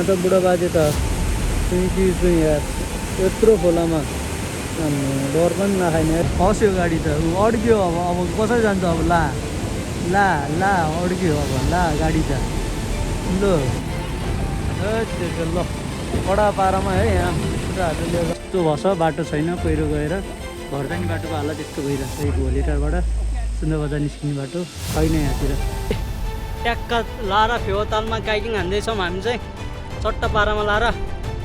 त बुढा बाजे त यार यत्रो खोलामा डर पनि नखाने खस्यो गाडी त अड्क्यो अब कसरी जान्छ अब ला ला ला अड्क्यो अब ला गाडी त ल ल कडा पारामा है यहाँ कुराहरू लिएर यस्तो भएछ बाटो छैन पहिरो गएर भर्दानी बाटोको हालत त्यस्तो भइरहेछ एक भोलिटारबाट सुन्दर बजार निस्किने बाटो छैन यहाँतिर ट्याक्क लाएर फेवातालमा काइकिङ हान्दैछौँ हामी चाहिँ चट्टा पारामा लाएर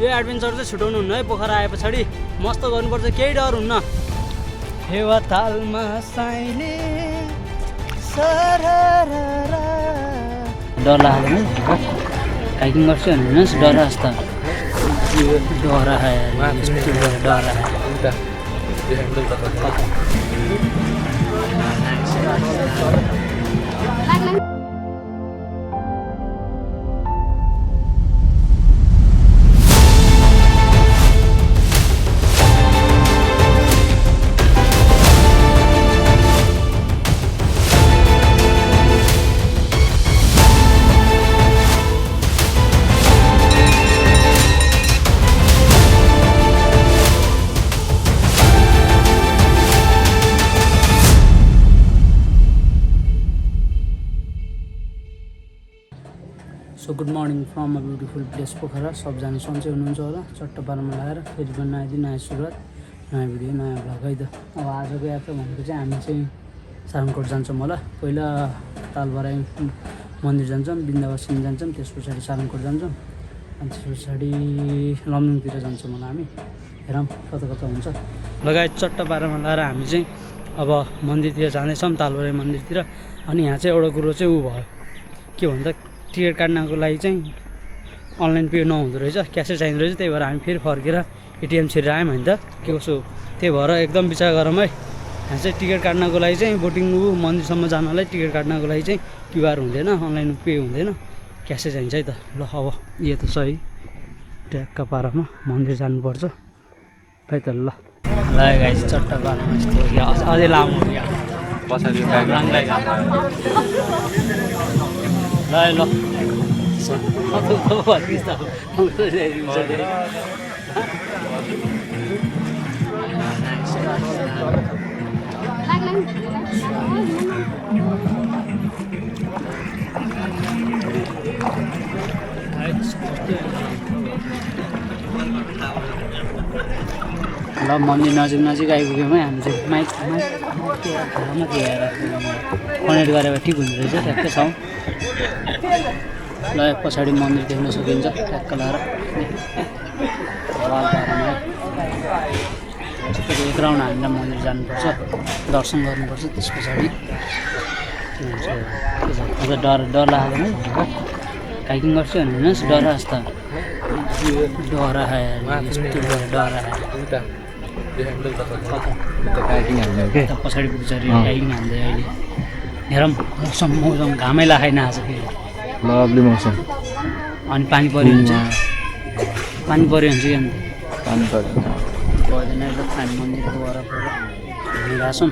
यो एडभेन्चर चाहिँ छुटाउनु हुन्न है पोखरा आए पछाडि मस्त गर्नुपर्छ केही डर हुन्न फेवातालमा साइले डर लाग्दैन है काइकिङ गर्छु भने डर जस्तो डर so good morning from a beautiful place Pokhara सबजना सन्चै हुनुहुन्छ होला चट्ट पारामा लगाएर फेरि पनि नयाँ दिन नयाँ सुरुवात नयाँ भिडियो नयाँ भ्लग है त अब आजको यात्रा भनेको चाहिँ हामी चाहिँ सारङकोट जान्छौँ होला पहिला तालबराई मन्दिर जान्छौँ बिन्दावासिनी जान्छौँ त्यस पछाडि सारङकोट जान्छौँ अनि त्यस पछाडि लमजुङतिर जान्छौँ होला हामी हेरौँ कता कता हुन्छ लगायत चट्ट पारामा लगाएर हामी चाहिँ अब मन्दिरतिर जाँदैछौँ तालबराई मन्दिरतिर अनि यहाँ चाहिँ एउटा कुरो चाहिँ ऊ भयो के भन्दा टिकट काट्नको लागि चाहिँ अनलाइन पे नहुँदो रहेछ क्यासै चाहिँदो रहेछ त्यही भएर हामी फेरि फर्केर एटिएम छिरेर आयौँ होइन त के कसो त्यही भएर एकदम विचार गरौँ है यहाँ चाहिँ टिकट काट्नको लागि चाहिँ बोटिङ मन्दिरसम्म जानलाई टिकट काट्नको लागि चाहिँ क्युआर हुँदैन अनलाइन पे हुँदैन क्यासै चाहिन्छ है त ल अब यो त सही ट्याक्क पारामा मन्दिर जानुपर्छ है त ल गाइस चट्टा पारामा यस्तो अझै लामो पछाडि ल मन्दिर नजिक आइपुग्यौँ है हामी चाहिँ माइक कनेक्ट गरेर ठिक हुँदो रहेछ ठ्याक्कै छौँ ल पछाडि मन्दिर देख्न सकिन्छ ट्याक्क लगाएर एक राउन्ड हामीलाई मन्दिर जानुपर्छ दर्शन गर्नुपर्छ त्यस पछाडि डर लाग्दैन है हाइकिङ गर्छु भने डर जस्तो पछाडि पुग्छरी हाइकिङ हान्दै अहिले हेरौँ मौसम घामै लाखाइन आज फेरि लभली मौसम अनि पानी पऱ्यो भने कि अन्त पानी पऱ्यो पर्दैन एकदम हामी मन्दिरको वरपर हिँडिरहेको छौँ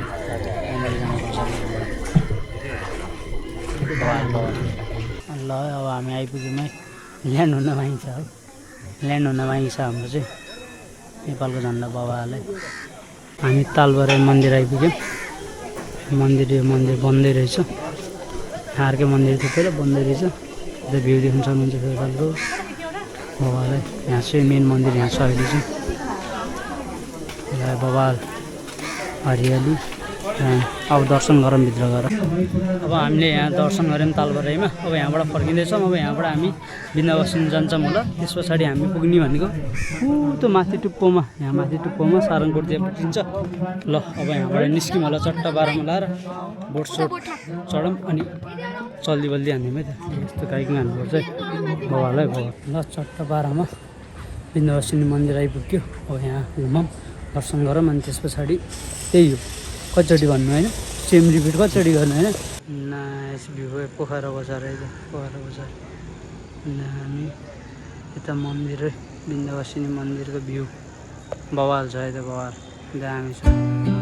ल अब हामी आइपुग्यौँ है ल्यान्ड हुन मागिन्छ है ल्यान्ड हुन मागिन्छ हाम्रो चाहिँ नेपालको झन्डा बाबालाई हामी तालबराई मन्दिर आइपुग्यौँ मन्दिर बन्दै रहेछ अर्कै मन्दिर थियो पहिला बन्दै रहेछ त्यो भ्यू देख्न सक्नुहुन्छ नेपालको बाबालाई यहाँ चाहिँ मेन मन्दिर यहाँ छ अहिले चाहिँ बबाल हरियाली अब दर्शन गरौँ भित्र गएर अब हामीले यहाँ दर्शन गऱ्यौँ तालबराईमा अब यहाँबाट फर्किँदैछौँ अब यहाँबाट हामी बिन्दावासिनी जान्छौँ होला त्यस पछाडि हामी पुग्ने भनेको त्यो माथि टुप्पोमा यहाँ माथि टुप्पोमा सारङकोटतिर पुगिन्छ ल अब यहाँबाट निस्क्यौँ होला चट्टा बाह्रमा लाएर बोट चढौँ अनि चल्दी बल्दी हान्यौँ है त यस्तो काइकिङ हान्नुपर्छ है बाबालाई ल चट्टा बाह्रमा बिन्दावासिनी मन्दिर आइपुग्यो अब यहाँ घुमौँ दर्शन गरौँ अनि त्यस पछाडि त्यही हो कतिचोटि भन्नु होइन सेम रिपिट कतिचोटि गर्नु होइन नाइस भ्यू पोखरा बजार है त पोखरा बजार हामी यता मन्दिर है बिन्दावासिनी मन्दिरको भ्यू बवाल छ है त बवाल दामी छ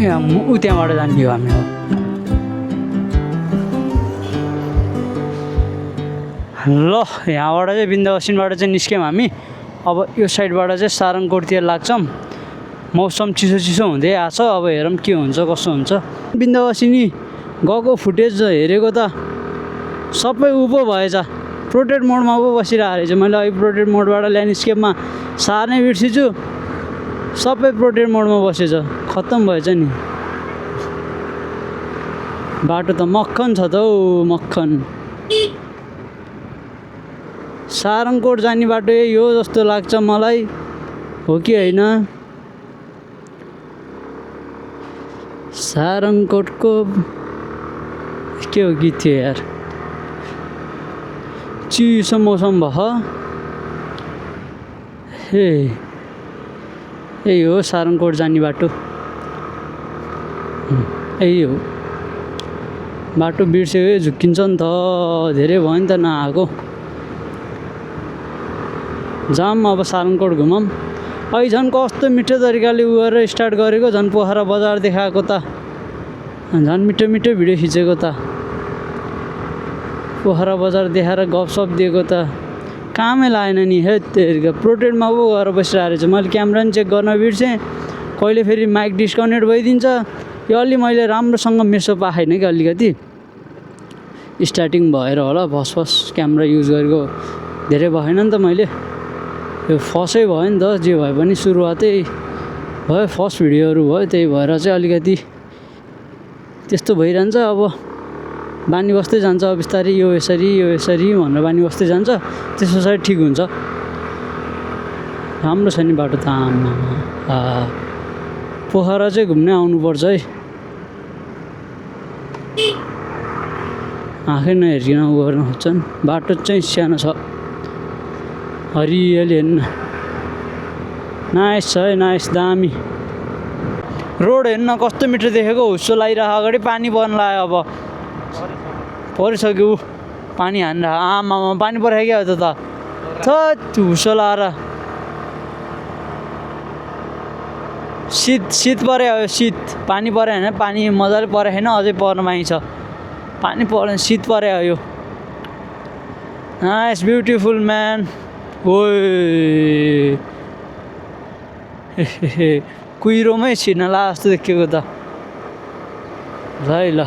ऊ त्यहाँबाट जाने हो हामी ल यहाँबाट चाहिँ विन्ध्यावासिनबाट चाहिँ निस्क्यौँ हामी अब यो साइडबाट चाहिँ सारङकोटतिर लाग्छौँ मौसम चिसो चिसो हुँदै आएको छ अब हेरौँ के हुन्छ कसो हुन्छ विन्ध्यावासिनी गएको फुटेज हेरेको त सबै उँभो भएछ प्रोटेक्ट मोडमा पो बसिरहेको रहेछ मैले अहिले प्रोटेक्ट मोडबाट ल्यान्डस्केपमा सार्नै बिर्सिन्छु सबै प्रोटेक्ट मोडमा बसेछ खत्तम भएछ नि बाटो त मक्खन छ त हौ मक्खन सारङकोट जाने बाटो यही हो जस्तो लाग्छ मलाई हो कि होइन सारङकोटको के हो गीत थियो यार चिसो मौसम भयो हे यही हो सारङकोट जाने बाटो यही हो बाटो बिर्स्यो झुक्किन्छ नि त धेरै भयो नि त नआएको जाम अब सारङकोट घुमौँ अहिले झन् कस्तो मिठो तरिकाले उ गरेर स्टार्ट गरेको झन् पोखरा बजार देखाएको त झन् मिठो मिठो भिडियो खिचेको त पोखरा बजार देखाएर गफसप दिएको त कामै लागेन नि हे तेरिका प्रोटेक्टमा पो गएर बसिरहेको रहेछ मैले क्यामेरा पनि चेक गर्न बिर्सेँ कहिले फेरि माइक डिस्कनेक्ट भइदिन्छ यो अलि मैले राम्रोसँग मेसो पाएन कि अलिकति स्टार्टिङ भएर होला फर्स्ट क्यामेरा युज गरेको धेरै भएन नि त मैले यो फर्स्टै भयो नि त जे भए पनि सुरुवातै भयो फर्स्ट भिडियोहरू भयो त्यही भएर चाहिँ अलिकति त्यस्तो भइरहन्छ अब बानी बस्दै जान्छ बिस्तारै यो यसरी भनेर बानी बस्दै जान्छ त्यस पछाडि ठिक हुन्छ राम्रो छ नि बाटो त आमा पोखरा चाहिँ घुम्नै आउनुपर्छ है आँखै नहेरिकन उ गर्न खोज्छन् बाटो चाहिँ सानो छ हरियाली हेर्नु नाइस छ है नाइस दामी रोड हेर्नु कस्तो मिठो देखेको हुस्सो लगाइरह अगाडि पानी पर्न लाग्यो अब परिसक्यो पानी हानेर आमामा पानी परेको क्या त हुस्सो लगाएर शीत परे हो शीत पानी परे होइन पानी मजाले परे छैन अझै पर्न बाँकी छ पानी परेन शीत परे हो यो नाइस ब्युटिफुल म्यान ओए कुहिरोमै छिर्न ला जस्तो देखिएको त ल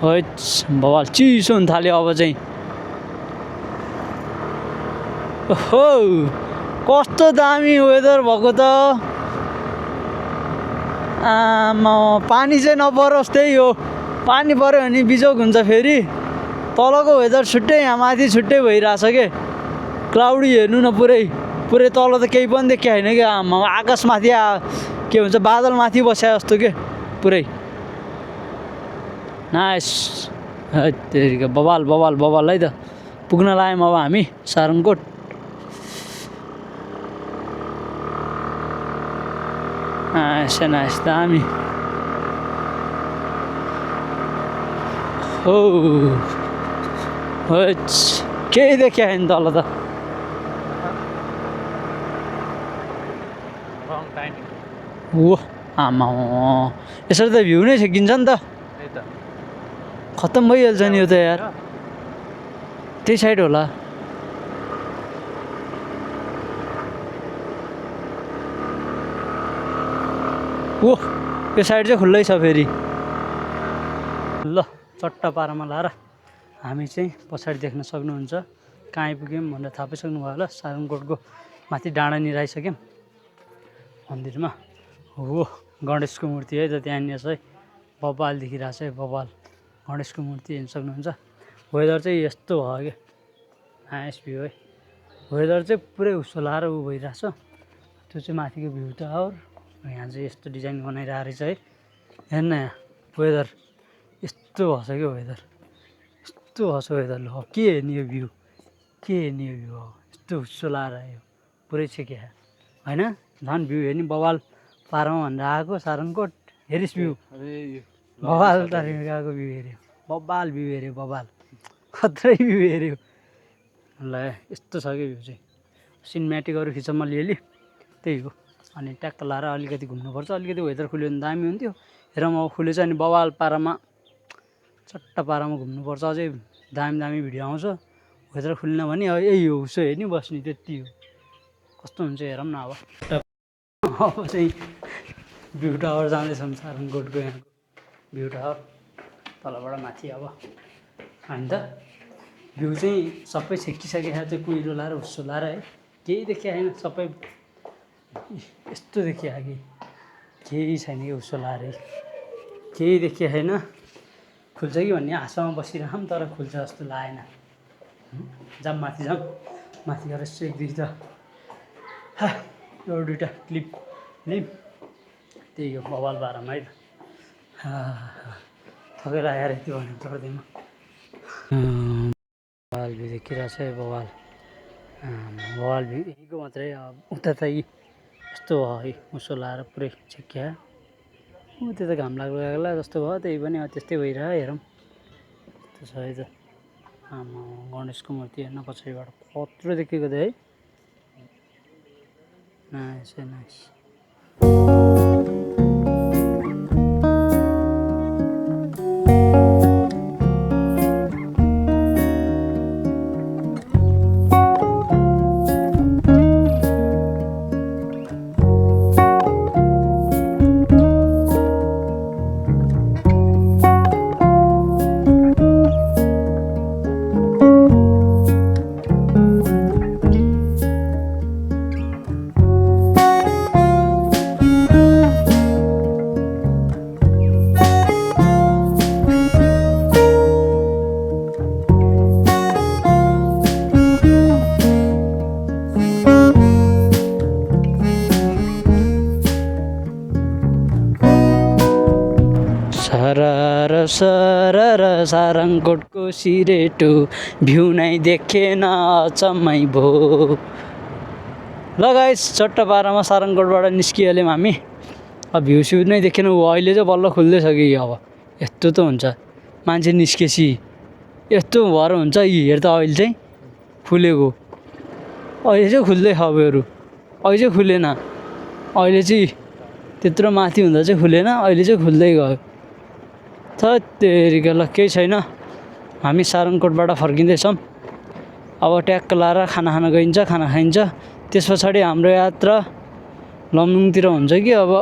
बवाल चिसो हुन थाल्यो अब चाहिँ ओहो कस्तो दामी वेदर भएको त आमा पानी चाहिँ नपरोस् त्यही हो पानी पऱ्यो भने बिजोग हुन्छ फेरि तलको वेदर छुट्टै यहाँ माथि छुट्टै भइरहेछ के क्लाउडी हेर्नु न पुरै तल त केही पनि देखिया होइन क्या आमा आकाशमाथि के भन्छ बादल माथि बस्या जस्तो के पुरै नाइस त्यतिकै बवाल है त पुग्न लाग्यौँ अब हामी सारङकोट नाइस दामी हो केही देखिया छैन तल त ओ आमा यसरी त भ्यू नै छेकिन्छ नि त खत्तम भइहाल्छ नि यो त यार त्यही साइड होला ओ यो साइड चाहिँ खुल्लै छ फेरि ल चट्टा पारामा लाएर हामी चाहिँ पछाडि देख्न सक्नुहुन्छ कहाँ आइपुग्यौँ भनेर थाहा पाइसक्नु भयो होला सारङकोटको माथि डाँडानिर आइसक्यौँ मन्दिरमा हो गणेशको मूर्ति है त त्यहाँनिर चाहिँ बबाल देखिरहेको छ है बबाल गणेशको मूर्ति हेर्न सक्नुहुन्छ वेदर चाहिँ यस्तो भयो क्या नाइस भ्यू है वेदर चाहिँ पुरै हुस्सो लाएर उ भइरहेछ त्यो चाहिँ माथिको भ्यू त और यहाँ चाहिँ यस्तो डिजाइन बनाइरहेको रहेछ है हेर्न यहाँ वेदर यस्तो भएछ क्या वेदर यस्तो भएछ वेदर ल के हेर्ने यो भ्यू हो यस्तो हुस्सो लाएर आयो पुरै छेक्या होइन झन् भ्यू हेर्ने बवाल पारमा भनेर आएको सारङकोट हेरिस भ्यू बवाल तरिकाको भ्यू हेऱ्यो बवाल भ्यू हेऱ्यो बवाल खत्रै भ्यू हेऱ्यो ल यस्तो छ क्या भ्यू चाहिँ सिनेमेटिकहरू खिच्न म अलिअलि त्यही हो अनि ट्याक्क लाएर अलिकति घुम्नुपर्छ। अलिकति वेदर खुल्यो भने दामी हुन्थ्यो। हेरौँ अब खुलेछ अनि बवाल पारामा चट्टा पारामा घुम्नुपर्छ। अझै दामी भिडियो आउँछ। वेदर खुल्न भने यही हो उसो हेर्ने बस्ने त्यति हो। कस्तो हुन्छ हेरौँ न अब। अब चाहिँ भ्यू टावर जाँदैछौँ सारङकोटको यहाँको भ्यू टावर तलबाट माथि अब होइन त भ्यू चाहिँ सबै छेकिसकेको छ चाहिँ कुहिरो लाएर हुस्सो लाएर है केही देखिया छैन सबै यस्तो देखिया कि केही छैन कि हुस्सो लाएर केही देखिया छैन खुल्छ कि भन्ने आशामा बसिरहँ तर खुल्छ जस्तो लागेन जाम माथि गएर यसो एक दुई त एउटा दुइटा क्लिप त्यही हो बवाल बाह्रमा है त थकेर आएर यति भन्नु पर्दैन बवाल भ्यू देखिरहेको छ है बवाल भ्यू यहीँको मात्रै उता त यस्तो भयो है उसो लाएर पुरै छेक्या त्यो त घाम लाग्ला जस्तो भयो त्यही पनि त्यस्तै भइरह्यो हेरौँ त्यस्तो छ है त आमा गणेशको मूर्ति हेर्न पछाडिबाट कत्रो देखेको थियो है नाइस सरर सारङकोटको सिरेटो भ्यू नै देखेन अचम्मै भो ल गाइस चट्ट पारामा सारङकोटबाट निस्किहाल्यौँ हामी अब भ्यू स्यू नै देखेन अहिले चाहिँ बल्ल खुल्दैछ कि अब यस्तो त हुन्छ मान्छे निस्केपछि यस्तो भएर हुन्छ हेर त अहिले चाहिँ खुलेको अहिले चाहिँ खुल्दै खबरहरू अहिले चाहिँ खुलेन अहिले चाहिँ त्यत्रो माथि हुँदा चाहिँ खुलेन अहिले चाहिँ खुल्दै गयो तेरिका ल केही छैन हामी सारङकोटबाट फर्किँदैछौँ अब ट्याक्क लाएर खाना खान गइन्छ खाना खाइन्छ त्यस पछाडि हाम्रो यात्रा लमजुङतिर हुन्छ कि अब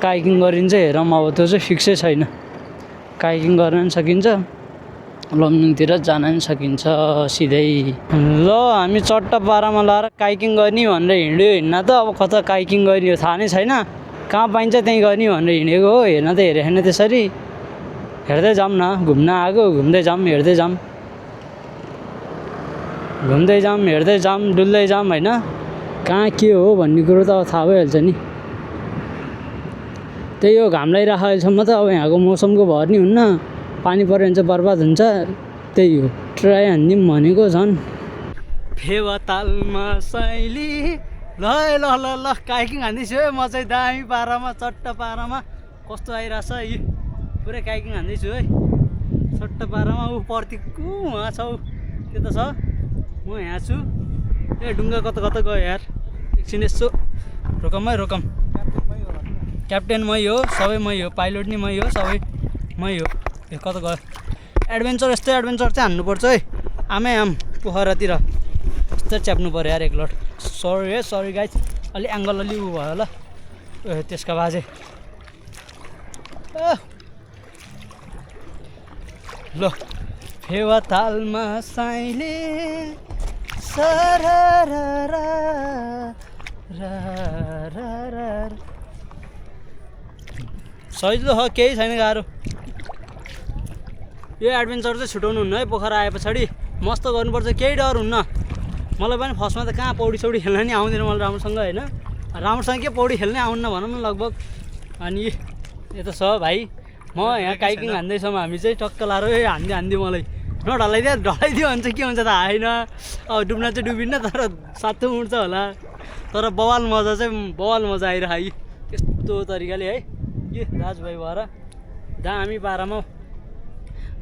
काइकिङ गरिन्छ हेरौँ अब त्यो चाहिँ फिक्सै छैन काइकिङ गर्न पनि सकिन्छ लमजुङतिर जान पनि सकिन्छ सिधै ल हामी चट्ट पारामा लाएर काइकिङ गर्ने भनेर हिँड्यो हिँड्न त अब कता काइकिङ गर्ने थाहा नै छैन कहाँ पाइन्छ त्यहीँ गर्ने भनेर हिँडेको हो हेर्न त हेरेको छैन त्यसरी हेर्दै जाऊँ न घुम्न आएको घुम्दै जाऊँ हेर्दै जाऊँ हेर्दै जाऊँ डुल्दै जाऊँ होइन कहाँ के हो भन्ने कुरो त अब थाहा भइहाल्छ नि त्यही हो घाम लगाइरहेको अहिलेसम्म त अब यहाँको मौसमको भर नि हुन्न पानी पऱ्यो भने चाहिँ बर्बाद हुन्छ त्यही हो ट्राई हानिदिउँ भनेको झन् फेवातालमा साइली ल काइकिङ हान्दैछु है म चाहिँ दामी पारामा चट्ट पारामा कस्तो आइरहेछ यी पुरै काइकिङ हान्दैछु है चट्ट पारामा ऊ पर्तिको उहाँ छ त्यो त छ म यहाँ छु ए ढुङ्गा कता गयो यार एकछिन यसो रोकम क्याप्टेन मै हो सबै मै हो पाइलट नि मै हो सबै मै हो ए कता गयो एडभेन्चर यस्तै एडभेन्चर चाहिँ हान्नुपर्छ है आमै आम पोखरातिर यस्तो च्याप्नु पऱ्यो यार एकलट सरी गाइस अलि एङ्गल अलि उ भयो होला त्यसका बाजे ल फेवातालमा साइले सजिलो हो केही छैन गाह्रो यो एडभेन्चर चाहिँ छुटाउनु हुन्न है पोखरा आए पछाडि मस्त गर्नुपर्छ केही डर हुन्न मलाई पनि फर्स्टमा त कहाँ पौडी सौडी खेल्न नि आउँदैन मलाई राम्रोसँग होइन राम्रोसँग के पौडी खेल्नै आउन्न भनौँ न लगभग अनि यता छ भाइ म यहाँ काइकिङ हान्दैछौँ हामी चाहिँ टक्क लाएर हान्दियो मलाई ढलाइदियो भने चाहिँ के हुन्छ त होइन अब डुब्न चाहिँ डुबिन्न तर सातो उठ्छ होला तर बवाल मजा आइरह है यस्तो तरिकाले है के दाजुभाइ भएर दामी पारामा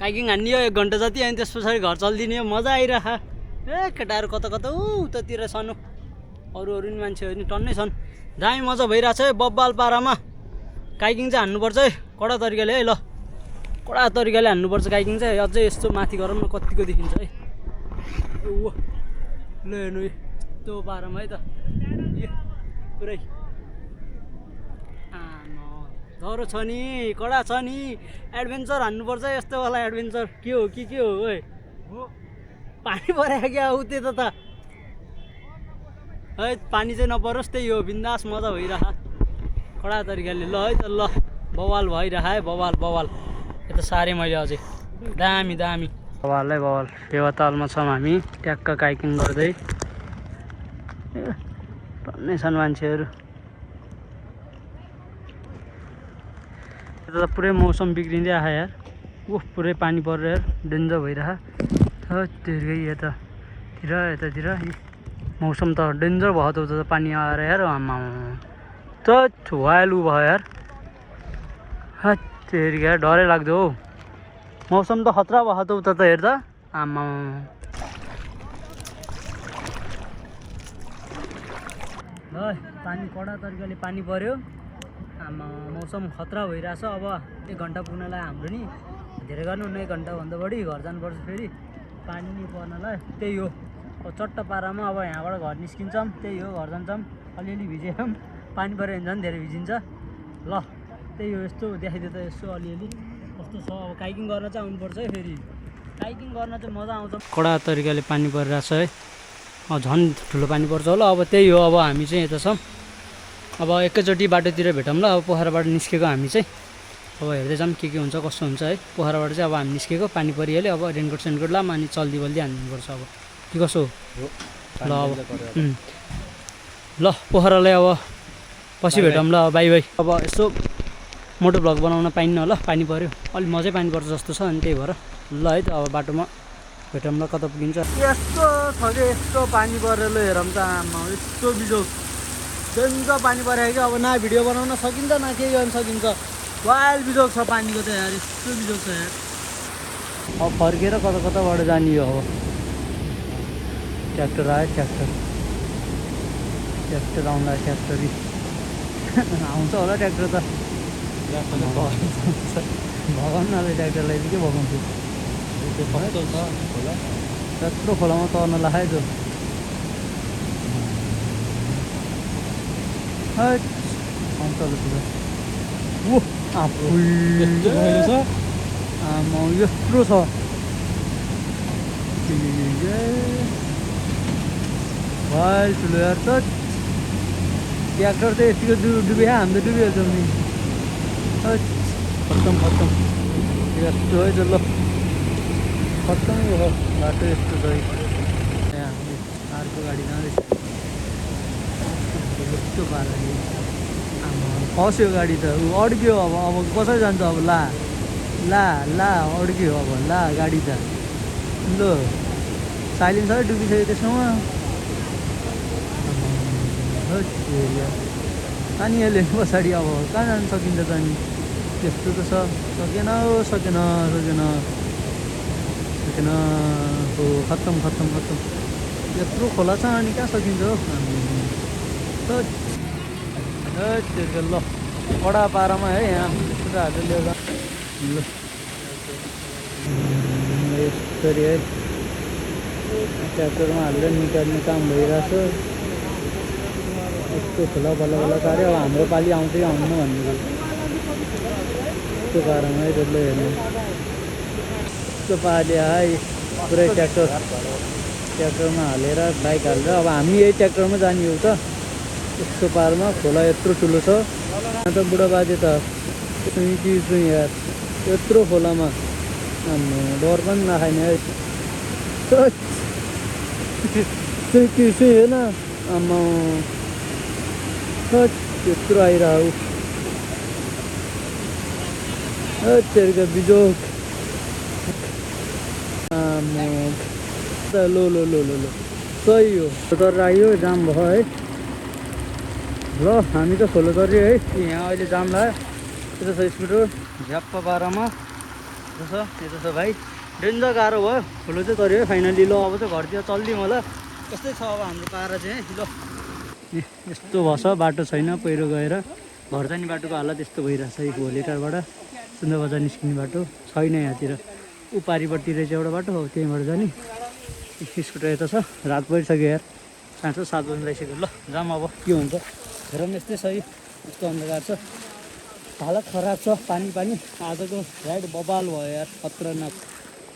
काइकिङ हान्ने हो 1 घन्टा जति अनि त्यस पछाडि घर चल्दिने हो मजा आइरह ए केटाहरू कता उतातिर सानो अरू नि मान्छेहरू नि टन्नै छन्। दामी मजा भइरहेछ है बब्बाल पारामा। काइकिङ चाहिँ हान्नुपर्छ है कडा तरिकाले है। ल कडा तरिकाले हान्नुपर्छ काइकिङ चाहिँ। अझै यस्तो माथि गरौँ न कतिको देखिन्छ है। ऊ ल हेर्नु यस्तो पारामा है त पुरै डह्रो छ नि कडा छ नि। एडभेन्चर हान्नुपर्छ यस्तो वाला एडभेन्चर। के हो कि के हो ओए पानी पऱ्यो क्या उ त्यो त है पानी चाहिँ नपरोस् त्यही हो बिन्दास मजा भइरह कडा तरिकाले। ल है त ल बवाल भइरह है बवाल बवाल। यो त साह्रै मैले अझै दामी दामी बवाल है बवाल। फेवातालमा छौँ हामी ट्याक्क काइकिङ गर्दै। टन्नै छन् मान्छेहरू। यता त पुरै मौसम बिग्रिँदै आयो यार। पुरै पानी परेर यार डेन्जर भइरह। त्यही यतातिर मौसम त डेन्जर भयो त उता त पानी आएर यार। आमा त वायलु भयो यार। त्यही यार डरै लाग्दो हौ। मौसम त खतरा भयो त उता त हेर्दा। आमा पानी कडा तरिकाले पानी पर्यो। आमा मौसम खतरा भइरहेछ। अब 1 घन्टा पुग्नलाई हाम्रो नि धेरै गर्नु 1 घन्टाभन्दा बढी घर जानुपर्छ फेरि पानी नि पर्नलाई। त्यही हो अब चट्ट पारामा अब यहाँबाट घर निस्किन्छौँ। त्यही हो घर जान्छौँ अलिअलि भिजेछौँ पानी पऱ्यो भने झन् धेरै भिजिन्छ। ल त्यही हो यस्तो देखाइदियो त यसो अलिअलि कस्तो छ। अब काइकिङ गर्न चाहिँ आउनुपर्छ है फेरि। काइकिङ गर्न चाहिँ मजा आउँछ। कडा तरिकाले पानी परिरहेछ है। झन् ठुलो पानी पर्छ होला। अब त्यही हो अब हामी चाहिँ यता छौँ। अब एकैचोटि बाटोतिर भेटौँ ल। अब पोखराबाट निस्केको हामी चाहिँ अब हेर्दै जाऊँ के हुन्छ कसो हुन्छ है। पोखराबाट चाहिँ अब हामी निस्केको पानी परिहाल्यो। अब रेनकोट सेनकोट लाम अनि चल्दी बल्दी हान्नुपर्छ अब के कसो हो। ल अब ल पोखरालाई अब पछि भेटौँ ल बाई बाई। अब यसो मोटो भ्लग बनाउन पाइन्न होला पानी पऱ्यो अलिक मजै पानी पर्छ जस्तो छ अनि त्यही भएर ल है त अब बाटोमा भेटौँ ल कता पुगिन्छ। यस्तो छ कि यस्तो पानी परेर ल हेरौँ त आमा यस्तो बिजोग डेन्जर पानी परेको कि अब न भिडियो बनाउन सकिन्छ न केही गर्न सकिन्छ। वाइल्ड बिजोग छ पानीको त यार यस्तो बिजोग छ यार। अब फर्केर कता कताबाट जाने हो। अब ट्र्याक्टर आयो ट्र्याक्टर आउँला ट्र्याक्टरी आउँछ होला ट्र्याक्टर त भगाउनलाई ट्र्याक्टरलाई के भगाउँछु। त्यत्रो खोलामा तर्न लाग्यो त्यो आउँछ होला त्यो आमा यत्रो छ भाइ ठुलो यार त ट्र्याक्टर त यतिको डुब्यो हामी त डुबिहाल्छौँ नि। खत्तम यस्तो है त ल खत्तम हो बाटो यस्तो छ है। अर्को गाडी जाँदैछ यस्तो पाराले आमा फस्यो गाडी त ऊ अड्क्यो। अब कसरी जान्छ अब ला अड्क्यो अब ला गाडी त ल साइलेन्सर डुबिसक्यो त्यसमा। अनि यसले पछाडि अब कहाँ जानु सकिन्छ त अनि त्यस्तो त छ सकेन हो खत्तम यत्रो खोला छ अनि कहाँ सकिन्छ हो। ल कडा पारामा है यहाँ कुराहरू लिएर ल यसरी है ट्र्याक्टरमा हालेर निकाल्ने काम भइरहेछ। यस्तो खोला बल्ल कार्य अब हाम्रो पालि आउँदै आउनु भन्ने यस्तो पारामा है त्यसले हेर्नु यस्तो पाराले है पुरै ट्र्याक्टरमा हालेर बाइक हालेर अब हामी यही ट्र्याक्टरमा जाने हो त। यस्तो पारमा खोला यत्रो ठुलो छ त बुढा बाजे त चुई यार यत्रो खोलामा डर पनि नखाने है होइन आमा यत्रो आइरह बिजोग लो सही हो तर आयो जाम भयो है। ल हामी त खोलो तर्यो है यहाँ अहिले जाम लाग्यो। यता छ स्पिडो झ्याप्प बाह्रमा यता छ भाइ डेन्जर गाह्रो भयो खोलो चाहिँ तर्यो है फाइनली। ल अब चाहिँ घरतिर चल्दिउँ होला यस्तै छ अब हाम्रो पारा चाहिँ है। ल यस्तो भएछ बाटो छैन पहिरो गएर घर जाने बाटोको हालत यस्तो भइरहेछ यो भोलिटारबाट सुन्दर बजार निस्किने बाटो छैन यहाँतिर उपारिपट्टि रहेछ एउटा बाटो हो त्यहीँबाट जाने स्कुटर यता छ रात परिसक्यो यार 7:30 बजी लगाइसक्यो ल जाम अब के हुन्छ हेरौँ यस्तै छ यस्तो अन्धकार छ हालत खराब छ पानी आजको राइड बबाल भयो यार खतरनाक